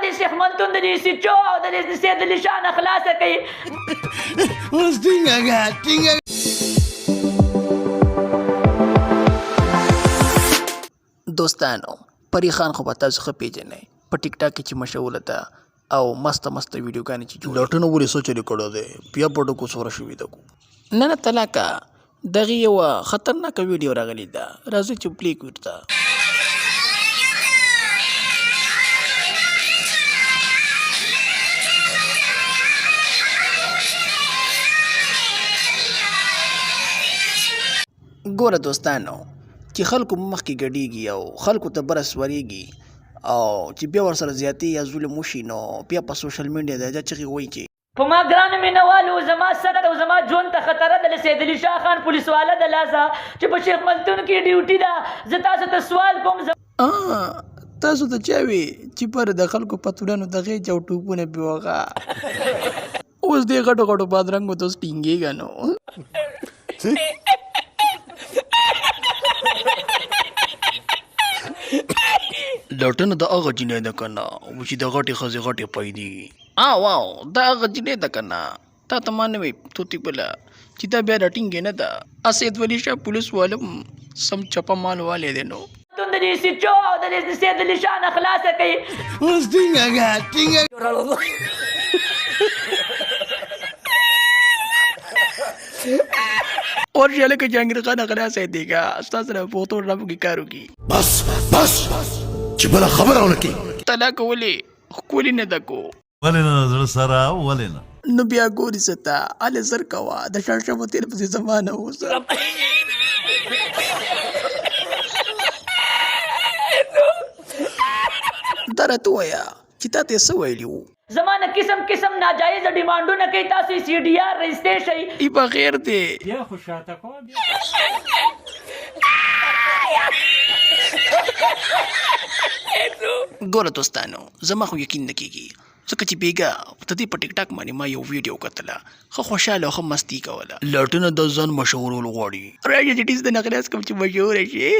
د شیخ ملتون د دې سیچو او د دې سید علي شاه نه خلاصه کوي. اوس ټینګه دوستانو پری خان خو به تاسو ښه پیژنئ په ټیک ټاک کې چې مشهوره ده او مست ویډیوګانې چې جوړوي. لټونه ولې څه چلې کړی دی بیا په ټکو سوره شوي ده کو نه طلاقه دغه یوه خطرناکه ویډیو راغلی ده راځئ چې پلی کړو ورته. ګوره دوستانو چې خلکو مخکې ګډېږي او خلکو ته برس ورېږي او چې بیا ورسره زیاتې یا ظلم وشي نو بیا په سوشل میډیا د هغه چغې وایي چې په ما ګرانو مینوالو زما سره او زما ژوند ته خطره ده له سید علي شاه خان پولیس والا د لاسه چې په شیخ ملتون کې ډیوټي ده. زه تاسو ته سوال کوم تاسو ته چا وي چې پر د خلکو پتوډانو د غېچ او ټوپونه پې وغه اوس دې غټو بادرنګو ته اوس ټینګېږه نو. لټنه د هغه جنۍ ده که نه چې د غټې ښځې غټې پیدي واو دا هغه جنۍ ده که نه تا ته ما نه وی توتي بله چې دا بیا راټینګې نه ده. سید علي شاه پولیس والم سم چپه مال والی دی نو د دې سیچو او د دې سید علي شاه نه خلاصه کوي. اوس ټینګه और शाले के जहांगीर खान अखलास है देगा अस्ताद सर फोटो रब की कारो की بس چې بله خبره ونه کړي. طلاق ولې ښکلي نه ده کو ولې نه زړه سره ولې نه نو بیا ګوري ستا هلې زر کوه د شړشمو تېر پسې زمانه اوسه. دا راته ووایه چې تا ته یې څه ویلي وو؟ زما نه قسم ناجایز ډیمانډونه کوي. تاسو سی ډي آر رجسټر شئ. ای په خیر دی ګوره دوستانو زما خو یقین نه کېږي ځکه چې بیګا د دې په ټیک ټاک باندې ما یو ویډیو کتله ښه خوشحاله او ښه مستی کوله. لټنه د ځان مشهورول غواړي راځه چې ټیز د نقلاس کوم چې مشهوره شي.